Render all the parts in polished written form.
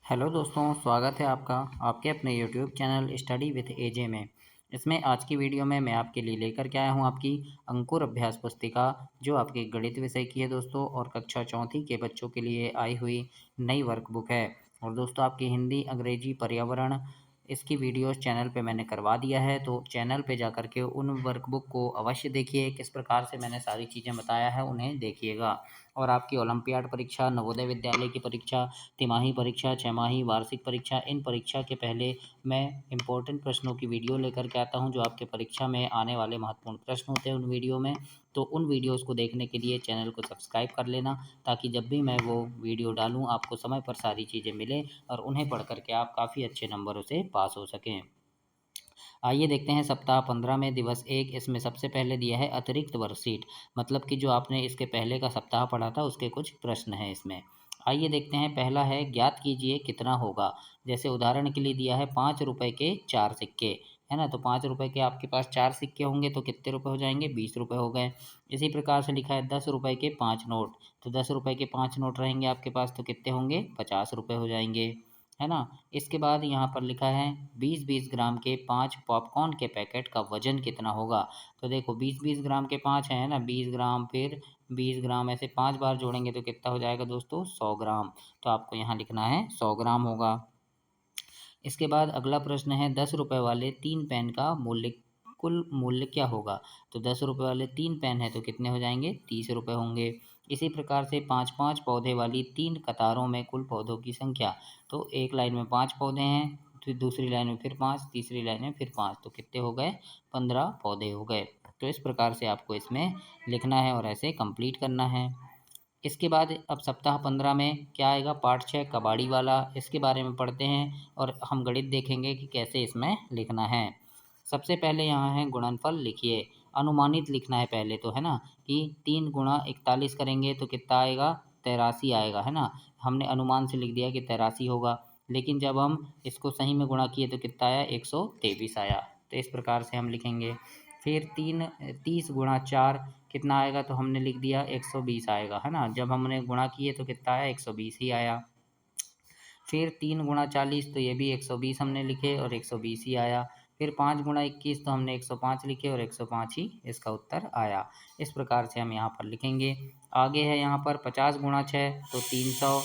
Hello दोस्तों, स्वागत है आपका आपके अपने यूट्यूब चैनल स्टडी विथ एजे में। इसमें आज की वीडियो में मैं आपके लिए लेकर के आया हूं आपकी अंकुर अभ्यास पुस्तिका, जो आपके गणित विषय की है दोस्तों, और कक्षा चौथी के बच्चों के लिए आई हुई नई वर्कबुक है। और दोस्तों आपकी हिंदी, अंग्रेजी, पर्यावरण इसकी वीडियोस चैनल पे मैंने करवा दिया है, तो चैनल पे जा कर के उन वर्कबुक को अवश्य देखिए। किस प्रकार से मैंने सारी चीज़ें बताया है उन्हें देखिएगा। और आपकी ओलंपियाड परीक्षा, नवोदय विद्यालय की परीक्षा, तिमाही परीक्षा, छमाही, वार्षिक परीक्षा, इन परीक्षा के पहले मैं इम्पोर्टेंट प्रश्नों की वीडियो लेकर के आता हूं, जो आपके परीक्षा में आने वाले महत्वपूर्ण प्रश्न होते हैं उन वीडियो में। तो उन वीडियोस को देखने के लिए चैनल को सब्सक्राइब कर लेना, ताकि जब भी मैं वो वीडियो डालूं आपको समय पर सारी चीज़ें मिलें और उन्हें पढ़ करके आप काफ़ी अच्छे नंबरों से पास हो सकें। आइए देखते हैं सप्ताह 15 में दिवस 1। इसमें सबसे पहले दिया है अतिरिक्त वर्कशीट, मतलब कि जो आपने इसके पहले का सप्ताह पढ़ा था उसके कुछ प्रश्न हैं इसमें। आइए देखते हैं, पहला है ज्ञात कीजिए कितना होगा। जैसे उदाहरण के लिए दिया है 5 रुपए के 4 सिक्के, है ना। तो 5 रुपए के आपके पास 4 सिक्के होंगे तो कितने रुपए हो जाएंगे? 20 रुपए हो गए। इसी प्रकार से लिखा है 10 रुपए के 5 नोट, तो 10 रुपए के 5 नोट रहेंगे आपके पास तो कितने होंगे? 50 रुपए हो जाएंगे, है ना। इसके बाद यहाँ पर लिखा है 20-20 ग्राम के 5 पॉपकॉर्न के पैकेट का वजन कितना होगा। तो देखो 20-20 ग्राम के 5 हैं ना, 20 ग्राम फिर 20 ग्राम, ऐसे 5 बार जोड़ेंगे तो कितना हो जाएगा दोस्तों? 100 ग्राम। तो आपको यहाँ लिखना है 100 ग्राम होगा। इसके बाद अगला प्रश्न है 10 रुपए वाले 3 पेन का कुल मूल्य क्या होगा। तो 10 रुपए वाले 3 पेन है तो कितने हो जाएंगे? 30 रुपए होंगे। इसी प्रकार से 5-5 पौधे वाली 3 कतारों में कुल पौधों की संख्या। तो एक लाइन में 5 पौधे हैं, फिर दूसरी लाइन में फिर 5, तीसरी लाइन में फिर 5, तो कितने हो गए? 15 पौधे हो गए। तो इस प्रकार से आपको इसमें लिखना है और ऐसे कंप्लीट करना है। इसके बाद अब सप्ताह 15 में क्या आएगा? पाठ 6 कबाड़ी वाला, इसके बारे में पढ़ते हैं और हम गणित देखेंगे कि कैसे इसमें लिखना है। सबसे पहले यहाँ है गुणनफल लिखिए। अनुमानित लिखना है पहले तो, है ना, कि 3 गुणा 41 करेंगे तो कितना आएगा? 83 आएगा, है ना। हमने अनुमान से लिख दिया कि 83 होगा, लेकिन जब हम इसको सही में गुणा किए तो कितना आया? 123 आया। तो इस प्रकार से हम लिखेंगे। फिर 30 गुणा 4 कितना आएगा? तो हमने लिख दिया 120 आएगा, है ना। जब हमने गुणा किए तो कितना आया? 120 ही आया। फिर 3 गुणा 40, तो ये भी 120 हमने लिखे और 120 ही आया। फिर 5 गुणा 21, तो हमने 105 लिखे और 105 ही इसका उत्तर आया। इस प्रकार से हम यहाँ पर लिखेंगे। आगे है यहाँ पर 50 गुणा 6, तो 300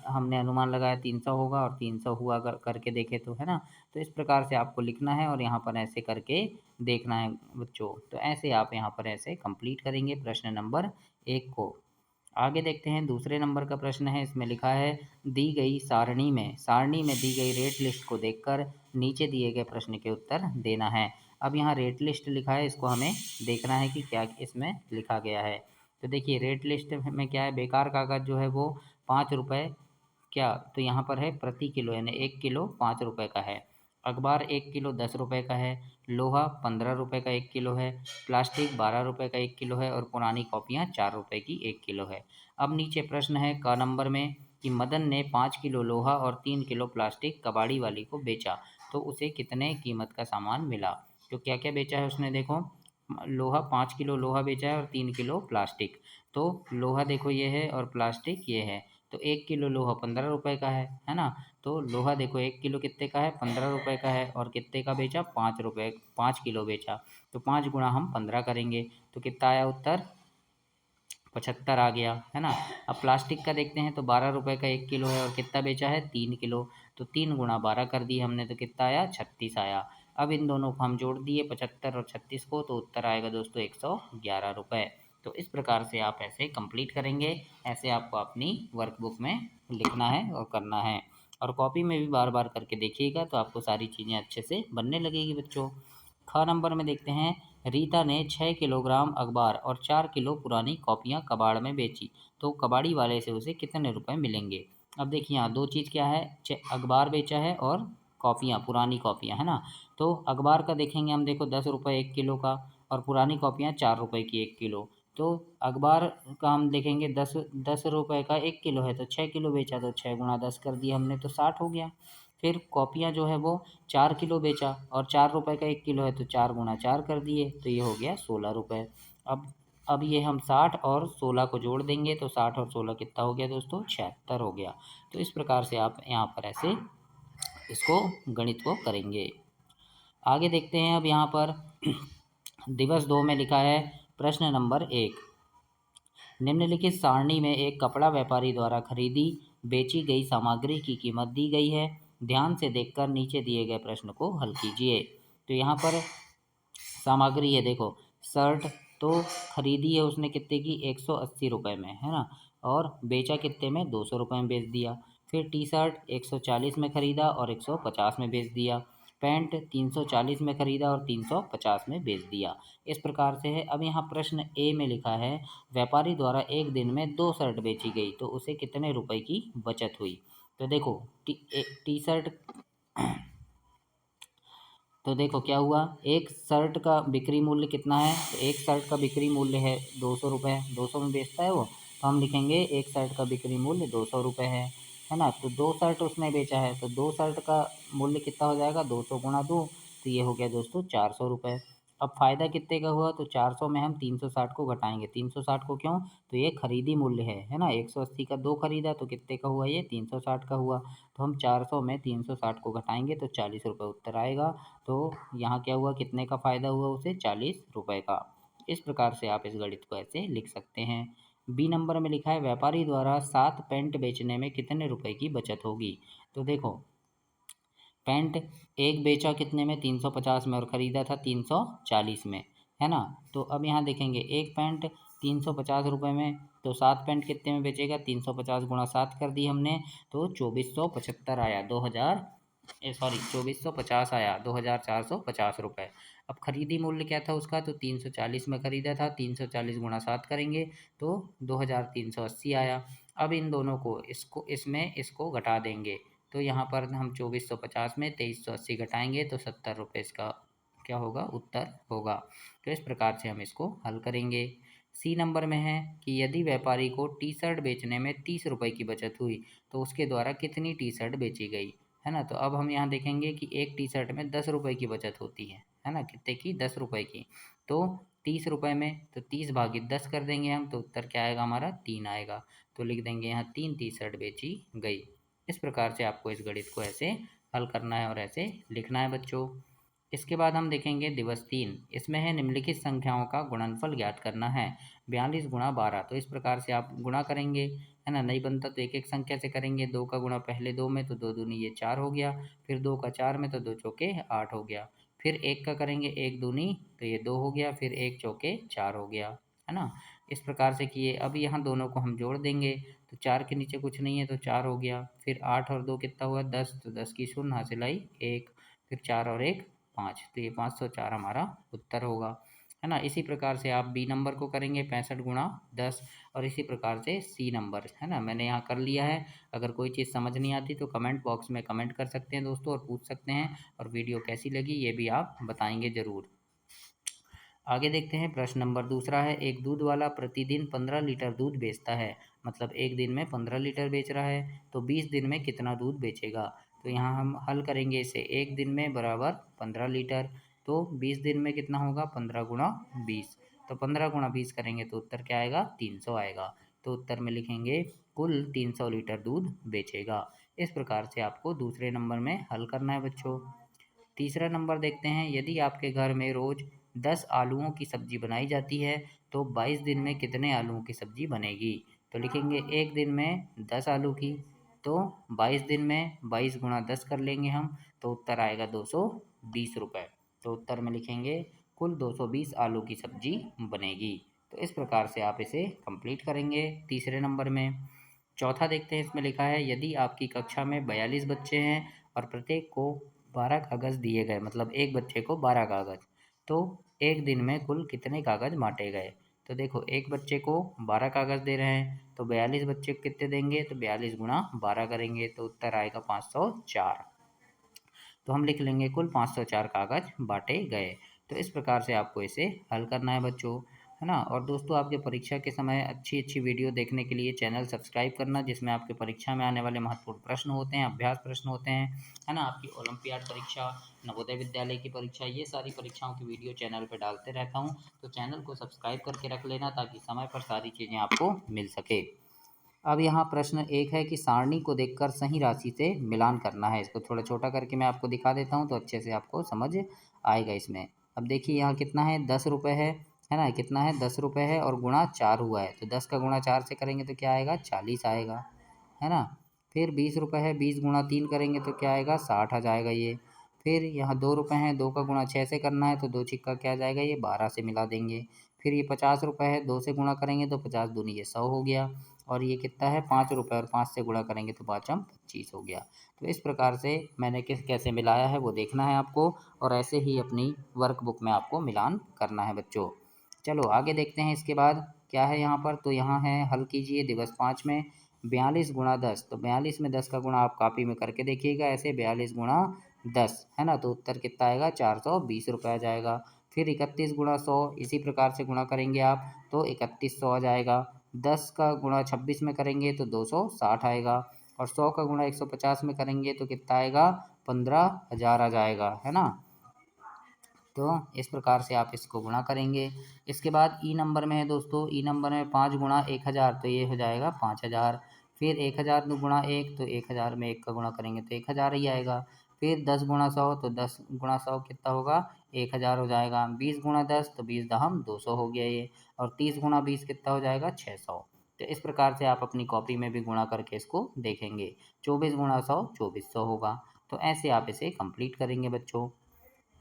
हमने अनुमान लगाया 300 होगा और 300 हुआ करके देखे तो, है ना। तो इस प्रकार से आपको लिखना है और यहाँ पर ऐसे करके देखना है बच्चों। तो ऐसे आप यहाँ पर ऐसे कंप्लीट करेंगे प्रश्न नंबर 1 को। आगे देखते हैं दूसरे नंबर का प्रश्न है। इसमें लिखा है दी गई सारणी में दी गई रेट लिस्ट को देखकर नीचे दिए गए प्रश्न के उत्तर देना है। अब यहाँ रेट लिस्ट लिखा है, इसको हमें देखना है कि क्या इसमें लिखा गया है। तो देखिए रेट लिस्ट में क्या है? बेकार कागज़ जो है वो 5 रुपये, क्या तो यहाँ पर है प्रति किलो, यानी 1 किलो 5 रुपये का है। अखबार 1 किलो 10 रुपये का है। लोहा 15 रुपये का 1 किलो है। प्लास्टिक 12 रुपये का 1 किलो है और पुरानी कॉपियाँ 4 रुपये की 1 किलो है। अब नीचे प्रश्न है क नंबर में कि मदन ने 5 किलो लोहा और 3 किलो प्लास्टिक कबाड़ी वाली को बेचा, तो उसे कितने कीमत का सामान मिला। तो क्या क्या बेचा है उसने? देखो लोहा, 5 किलो लोहा बेचा है और 3 किलो प्लास्टिक। तो लोहा देखो ये है और प्लास्टिक ये है, तो 1 किलो लोहा 15 रुपये का है ना। तो लोहा देखो 1 किलो कितने का है? 15 रुपये का है। और कितने का बेचा? 5 रुपये, 5 किलो बेचा। तो 5 गुणा हम 15 करेंगे तो कितना आया उत्तर? 75 आ गया, है ना। अब प्लास्टिक का देखते हैं तो 12 रुपये का 1 किलो है और कितना बेचा है? 3 किलो। तो 3 गुणा 12 कर दिए हमने तो कितना आया? 36 आया। अब इन दोनों को हम जोड़ दिए 75 और 36 को, तो उत्तर आएगा दोस्तों 111 रुपये। तो इस प्रकार से आप ऐसे कंप्लीट करेंगे। ऐसे आपको अपनी वर्कबुक में लिखना है और करना है, और कॉपी में भी बार बार करके देखिएगा तो आपको सारी चीज़ें अच्छे से बनने लगेगी बच्चों। ख नंबर में देखते हैं रीता ने 6 किलोग्राम अखबार और 4 किलो पुरानी कॉपियाँ कबाड़ में बेची, तो कबाड़ी वाले से उसे कितने रुपए मिलेंगे। अब देखिए यहाँ दो चीज़ क्या है, अखबार बेचा है और कॉपियाँ, पुरानी कॉपियाँ, है ना। तो अखबार का देखेंगे हम, देखो 10 रुपये 1 किलो का और पुरानी कॉपियाँ 4 रुपये की 1 किलो। तो अखबार का हम देखेंगे 10 रुपये का 1 किलो है तो 6 किलो बेचा, तो 6 गुणा 10 कर दिया हमने तो 60 हो गया। फिर कॉपियाँ जो है वो 4 किलो बेचा और 4 रुपये का 1 किलो है तो 4 गुणा 4 कर दिए, तो ये हो गया 16 रुपये। अब ये हम 60 और 16 को जोड़ देंगे तो 60 और 16 कितना हो गया दोस्तों? 76 हो गया। तो इस प्रकार से आप यहाँ पर ऐसे इसको गणित को करेंगे। आगे देखते हैं अब यहाँ पर दिवस 2 में लिखा है प्रश्न नंबर 1, निम्नलिखित सारणी में एक कपड़ा व्यापारी द्वारा खरीदी बेची गई सामग्री की कीमत दी गई है। ध्यान से देखकर नीचे दिए गए प्रश्न को हल कीजिए। तो यहाँ पर सामग्री है, देखो शर्ट तो खरीदी है उसने कितने की, 180 रुपये में, है ना, और बेचा कितने में, 200 रुपये में बेच दिया। फिर टी शर्ट 140 में खरीदा और 150 में बेच दिया। पैंट 340 में खरीदा और 350 में बेच दिया। इस प्रकार से है। अब यहाँ प्रश्न ए में लिखा है व्यापारी द्वारा एक दिन में 2 शर्ट बेची गई तो उसे कितने रुपए की बचत हुई। तो देखो टी शर्ट तो देखो क्या हुआ, एक शर्ट का बिक्री मूल्य कितना है, तो एक शर्ट का बिक्री मूल्य है 200 रुपये, 200 में बेचता है वो, तो हम लिखेंगे एक शर्ट का बिक्री मूल्य 200 रुपये है ना। तो 2 शर्ट उसने बेचा है तो 2 शर्ट का मूल्य कितना हो जाएगा, 200 गुणा 2, तो ये हो गया दोस्तों 400 रुपये। अब फ़ायदा कितने का हुआ, तो 400 में हम 360 को घटाएंगे, 360 को क्यों, तो ये खरीदी मूल्य है ना, 180 का 2 खरीदा तो कितने का हुआ, ये 360 का हुआ। तो हम 400 में 360 को घटाएंगे तो 40 रुपये उत्तर आएगा। तो यहाँ क्या हुआ, कितने का फ़ायदा हुआ उसे, 40 रुपये का। इस प्रकार से आप इस गणित को ऐसे लिख सकते हैं। बी नंबर में लिखा है व्यापारी द्वारा 7 पेंट बेचने में कितने रुपए की बचत होगी। तो देखो पेंट एक बेचा कितने में, 350 में, और ख़रीदा था 340 में, है ना। तो अब यहाँ देखेंगे एक पेंट 350 रुपये में, तो 7 पेंट कितने में बेचेगा, 350 गुणा 7 कर दी हमने, तो 2475 आया, 2450 आया, 2450 रुपये। अब खरीदी मूल्य क्या था उसका, तो 340 में ख़रीदा था, 340 गुणा 7 करेंगे तो 2380 आया। अब इन दोनों को इसको घटा देंगे, तो यहाँ पर हम 2450 में 2380 घटाएंगे तो 70 रुपये इसका क्या होगा, उत्तर होगा। तो इस प्रकार से हम इसको हल करेंगे। सी नंबर में है कि यदि व्यापारी को टी शर्ट बेचने में 30 रुपये की बचत हुई तो उसके द्वारा कितनी टी शर्ट बेची गई, है ना। तो अब हम यहाँ देखेंगे कि एक टी शर्ट में 10 रुपये की बचत होती है ना, कितने की, 10 रुपये की। तो 30 रुपये में तो 30 भागित 10 कर देंगे हम, तो उत्तर क्या आएगा हमारा, 3 आएगा। तो लिख देंगे यहाँ 3 टी शर्ट बेची गई। इस प्रकार से आपको इस गणित को ऐसे हल करना है और ऐसे लिखना है बच्चों। इसके बाद हम देखेंगे दिवस 3, इसमें है निम्नलिखित संख्याओं का गुणनफल ज्ञात करना है। 42 गुणा 12, तो इस प्रकार से आप गुणा करेंगे, है ना, नहीं बनता तो एक एक संख्या से करेंगे। 2 का गुणा पहले 2 में तो 2 दूनी ये 4 हो गया, फिर 2 का 4 में तो 2 चौके 8 हो गया, फिर 1 का करेंगे 1 दूनी तो ये 2 हो गया, फिर 1 चौके 4 हो गया, है ना। इस प्रकार से किए। अब यहाँ दोनों को हम जोड़ देंगे तो 4 के नीचे कुछ नहीं है तो 4 हो गया, फिर 8 और 2 कितना हुआ, 10, तो 10 की शून्य हासिल आई 1, फिर 4 और 1 5, तो ये 504 हमारा उत्तर होगा, है ना। इसी प्रकार से आप बी नंबर को करेंगे 65 गुणा 10, और इसी प्रकार से सी नंबर, है ना, मैंने यहाँ कर लिया है। अगर कोई चीज़ समझ नहीं आती तो कमेंट बॉक्स में कमेंट कर सकते हैं दोस्तों और पूछ सकते हैं, और वीडियो कैसी लगी ये भी आप बताएंगे ज़रूर। आगे देखते हैं प्रश्न नंबर दूसरा है, एक दूध वाला प्रतिदिन 15 लीटर दूध बेचता है, मतलब एक दिन में 15 लीटर बेच रहा है, तो 20 दिन में कितना दूध बेचेगा। तो यहाँ हम हल करेंगे इसे, एक दिन में बराबर 15 लीटर, तो 20 दिन में कितना होगा, 15 गुणा 20, तो 15 गुणा 20 करेंगे तो उत्तर क्या आएगा, 300 आएगा। तो उत्तर में लिखेंगे कुल 300 लीटर दूध बेचेगा। इस प्रकार से आपको दूसरे नंबर में हल करना है बच्चों। तीसरा नंबर देखते हैं, यदि आपके घर में रोज़ 10 आलूओं की सब्ज़ी बनाई जाती है तो 22 दिन में कितने आलूओं की सब्ज़ी बनेगी। तो लिखेंगे एक दिन में 10 आलू की, तो 22 दिन में 22 गुणा 10 कर लेंगे हम, तो उत्तर आएगा 220 रुपये। तो उत्तर में लिखेंगे कुल 220 आलू की सब्ज़ी बनेगी। तो इस प्रकार से आप इसे कंप्लीट करेंगे तीसरे नंबर में। चौथा देखते हैं, इसमें लिखा है यदि आपकी कक्षा में 42 बच्चे हैं और प्रत्येक को 12 कागज़ दिए गए, मतलब एक बच्चे को 12 कागज़, तो एक दिन में कुल कितने कागज़ बांटे गए। तो देखो एक बच्चे को 12 कागज़ दे रहे हैं तो 42 बच्चे को कितने देंगे, तो 42 गुणा 12 करेंगे तो उत्तर आएगा 504। तो हम लिख लेंगे कुल 504 कागज़ बांटे गए। तो इस प्रकार से आपको इसे हल करना है बच्चों, है ना। और दोस्तों आपके परीक्षा के समय अच्छी अच्छी वीडियो देखने के लिए चैनल सब्सक्राइब करना, जिसमें आपके परीक्षा में आने वाले महत्वपूर्ण प्रश्न होते हैं, अभ्यास प्रश्न होते हैं, है ना, आपकी ओलंपियाड परीक्षा, नवोदय विद्यालय की परीक्षा, ये सारी परीक्षाओं की वीडियो चैनल पर डालते रहता हूँ। तो चैनल को सब्सक्राइब करके रख लेना ताकि समय पर सारी चीज़ें आपको मिल सके। अब यहाँ प्रश्न एक है कि सारणी को देखकर सही राशि से मिलान करना है। इसको थोड़ा छोटा करके मैं आपको दिखा देता हूँ तो अच्छे से आपको समझ आएगा इसमें। अब देखिए यहाँ कितना है, 10 रुपये है ना, कितना है 10 रुपये है और गुणा 4 हुआ है, तो 10 का गुणा 4 से करेंगे तो क्या आएगा, 40 आएगा, है ना। फिर 20 रुपये है, 20 गुणा 3 करेंगे तो क्या आएगा, 60 आ जाएगा ये। फिर यहाँ 2 रुपये हैं, 2 का गुणा 6 से करना है तो 2 छिक्का क्या आ जाएगा, ये 12 से मिला देंगे। फिर ये 50 रुपये है, 2 से गुणा करेंगे तो 50 दूनी ये 100 हो गया। और ये कितना है, 5 रुपये, और 5 से गुणा करेंगे तो 5 25 हो गया। तो इस प्रकार से मैंने कैसे मिलाया है वो देखना है आपको, और ऐसे ही अपनी वर्कबुक में आपको मिलान करना है बच्चों। चलो आगे देखते हैं इसके बाद क्या है यहाँ पर। तो यहाँ है, हल कीजिए दिवस 5 में 42 गुणा 10। तो 42 में 10 का गुणा आप कॉपी में करके देखिएगा ऐसे, 42 गुणा 10 है ना, तो उत्तर कितना आएगा, 420 रुपये आ जाएगा। फिर 31 गुणा 100, इसी प्रकार से गुणा करेंगे आप तो 3100 आ जाएगा। 10 का गुणा 26 में करेंगे तो 260 आएगा, और 100 का गुणा 150 में करेंगे तो कितना आएगा, 15,000 आ जाएगा, है ना। तो इस प्रकार से आप इसको गुणा करेंगे। इसके बाद ई नंबर में है दोस्तों, ई नंबर में 5 गुणा 1000, तो ये हो जाएगा 5000। फिर 1000 गुणा 1, तो 1000 में 1 का गुणा करेंगे तो 1000 ही आएगा। फिर 10 गुणा 100, तो 10 गुणा 100 कितना होगा, 1000 हो जाएगा। 20 गुणा 10, तो 20 दहम 200 हो गया ये। और 30 गुणा 20 कितना हो जाएगा, 600। तो इस प्रकार से आप अपनी कॉपी में भी गुणा करके इसको देखेंगे। 24 गुणा 100 2400 होगा। तो ऐसे आप इसे कंप्लीट करेंगे बच्चों।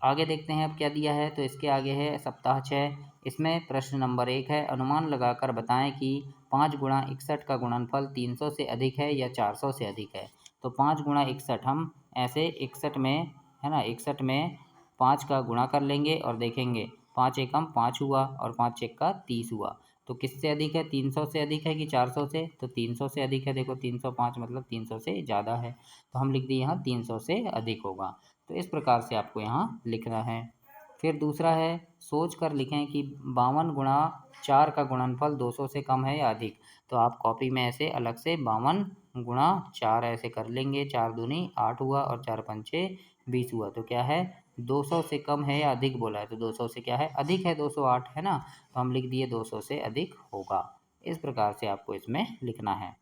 आगे देखते हैं अब क्या दिया है। तो इसके आगे है सप्ताह 6। इसमें प्रश्न नंबर 1 है, अनुमान लगाकर बताएं कि 5 गुणा 61 का गुणनफल 300 से अधिक है या 400 से अधिक है। तो 5 गुणा 61 हम ऐसे 61 में, है ना, 61 में 5 का गुणा कर लेंगे और देखेंगे, 5 एकम 5 हुआ और 5 एक्का 30 हुआ। तो किससे अधिक है, 300 से अधिक है कि 400 से, तो 300 से अधिक है। देखो 305 मतलब 300 से ज़्यादा है, तो हम लिख दिए यहाँ 300 से अधिक होगा। तो इस प्रकार से आपको यहाँ लिखना है। फिर दूसरा है, सोच कर लिखें कि 52 गुणा 4 का गुणनफल 200 से कम है या अधिक। तो आप कॉपी में ऐसे अलग से 52 गुणा 4 ऐसे कर लेंगे, 4 दूनी 8 हुआ और 4 पंचे 20 हुआ। तो क्या है, 200 से कम है या अधिक बोला है, तो 200 से क्या है, अधिक है, 208 है ना, तो हम लिख दिए 200 से अधिक होगा। इस प्रकार से आपको इसमें लिखना है।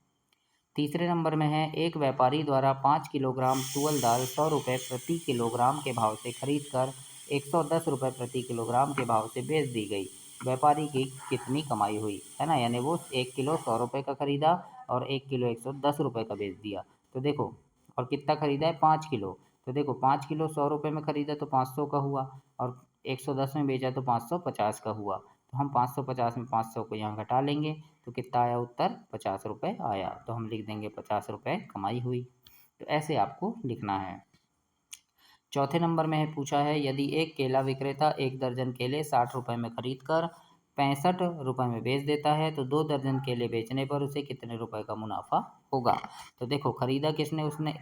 तीसरे नंबर में है, एक व्यापारी द्वारा 5 किलोग्राम तुअल दाल 100 रुपये प्रति किलोग्राम के भाव से खरीद कर 110 रुपये प्रति किलोग्राम के भाव से बेच दी गई। व्यापारी की कितनी कमाई हुई, है ना, यानी वो 1 किलो 100 रुपये का खरीदा और 1 किलो 110 रुपये का बेच दिया। तो देखो, और कितना खरीदा है, 5 किलो। तो देखो 5 किलो 100 रुपये में खरीदा तो 500 का हुआ, और 110 में बेचा तो 550 का हुआ। तो हम 550 में 500 को यहाँ घटा लेंगे तो कितना आया उत्तर, 50 रुपये आया। तो हम लिख देंगे 50 रुपये कमाई हुई। तो ऐसे आपको लिखना है। चौथे नंबर में पूछा है, यदि एक केला विक्रेता 1 दर्जन केले 60 रुपये में खरीद कर 65 रुपये में बेच देता है तो 2 दर्जन केले बेचने पर उसे कितने रुपए का मुनाफा होगा। तो देखो खरीदा किसने, उसने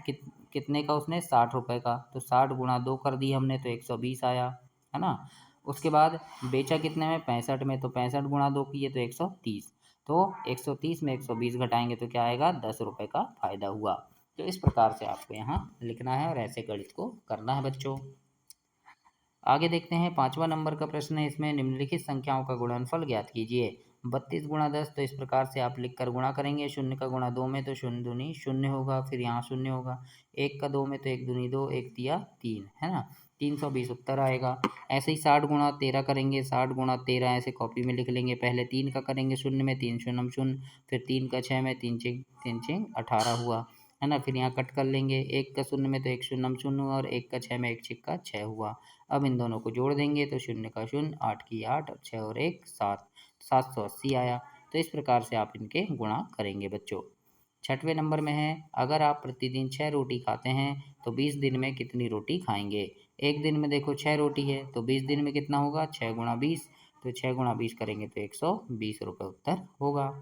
कितने का, उसने 60 रुपये का, तो 60 गुणा 2 कर दिए हमने तो 120 आया, है ना। उसके बाद बेचा कितने में, 65 में, तो 65 गुणा 2 किए तो 130। तो 130 में 120 घटाएंगे तो क्या आएगा, 10 रुपये का फायदा हुआ। तो इस प्रकार से आपको यहाँ लिखना है और ऐसे गणित को करना है बच्चों। आगे देखते हैं 5वां नंबर का प्रश्न है, इसमें निम्नलिखित संख्याओं का गुणनफल ज्ञात कीजिए। 32 गुणा 10, तो इस प्रकार से आप लिखकर गुणा करेंगे। शून्य का गुणा 2 में तो शून्य दूनी शून्य होगा, फिर यहाँ शून्य होगा। 1 का 2 में तो 1 दूनी 2, 1 तिया 3, है ना, 320 उत्तर आएगा। ऐसे ही 60 गुणा 13 करेंगे, 60 गुणा 13 ऐसे कॉपी में लिख लेंगे। पहले 3 का करेंगे शून्य में, 3 शून्य शून्य, फिर 3 का 6 में, 3 चिंग 18 हुआ, है ना। फिर यहाँ कट कर लेंगे, 1 का शून्य में तो 1 शून्य शून्य हुआ और 1 का 6 में 1 छिक्का 6 हुआ। अब इन दोनों को जोड़ देंगे तो शून्य का शून्य, 8 की 8, 6 और 1 7, 780 आया। तो इस प्रकार से आप इनके गुणा करेंगे बच्चों। छठवें नंबर में है, अगर आप प्रतिदिन 6 रोटी खाते हैं तो 20 दिन में कितनी रोटी खाएंगे। एक दिन में देखो 6 रोटी है तो 20 दिन में कितना होगा, 6 गुणा 20, तो 6 गुणा 20 करेंगे तो 120 रुपये उत्तर होगा।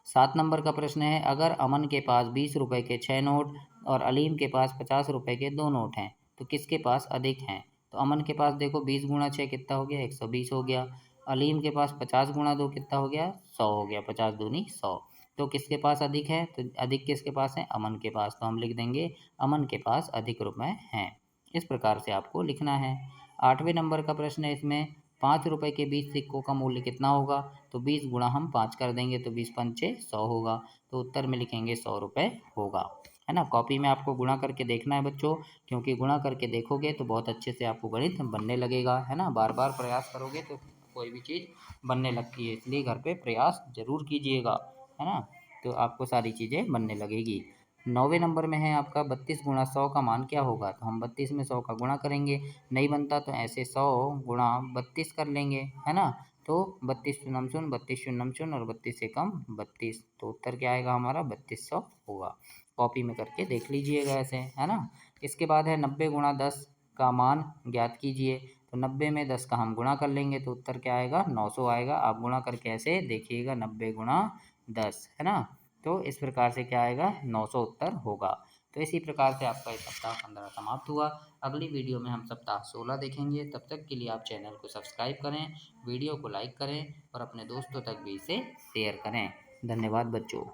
7 नंबर का प्रश्न है, अगर अमन के पास 20 रुपये के 6 नोट और अलीम के पास 50 रुपये के 2 नोट हैं तो किसके पास अधिक हैं। तो अमन के पास देखो 20 गुणा 6 कितना हो गया, 120 हो गया। अलीम के पास 50 गुणा 2 कितना हो गया, 100 हो गया, 50 दूनी 100। तो किसके पास अधिक है, तो अधिक किसके पास है, अमन के पास। तो हम लिख देंगे अमन के पास अधिक रुपए हैं। इस प्रकार से आपको लिखना है। 8वें नंबर का प्रश्न है, इसमें ₹5 के 20 सिक्कों का मूल्य कितना होगा? तो 20 गुणा हम 5 कर देंगे तो 20 पंचे 100 होगा। तो उत्तर में लिखेंगे ₹100 होगा, है ना। कॉपी में आपको गुणा करके देखना है बच्चों, क्योंकि गुणा करके देखोगे तो बहुत अच्छे से आपको गणित बनने लगेगा, है ना। बार बार प्रयास करोगे तो कोई भी चीज़ बनने लगती है, इसलिए घर पे प्रयास ज़रूर कीजिएगा, है ना। तो आपको सारी चीज़ें बनने लगेगी। 9वें नंबर में है आपका 32 गुणा 100 का मान क्या होगा? तो हम 32 में 100 का गुणा करेंगे, नहीं बनता तो ऐसे 100 गुणा 32 कर लेंगे, है ना। तो 32 शून्यम शून्य, 32 शून्यम शून्य और 32 एकम 32, तो उत्तर क्या आएगा हमारा? 3200 होगा। कॉपी में करके देख लीजिएगा ऐसे, है ना। इसके बाद है 90 गुणा 10 का मान ज्ञात कीजिए। तो 90 में 10 का हम गुणा कर लेंगे तो उत्तर क्या आएगा? 900 आएगा। आप गुणा करके ऐसे देखिएगा, 90 गुणा 10, है ना। तो इस प्रकार से क्या आएगा? 900 उत्तर होगा। तो इसी प्रकार से आपका सप्ताह 15 समाप्त हुआ। अगली वीडियो में हम सप्ताह 16 देखेंगे। तब तक के लिए आप चैनल को सब्सक्राइब करें, वीडियो को लाइक करें और अपने दोस्तों तक भी इसे शेयर करें। धन्यवाद बच्चों।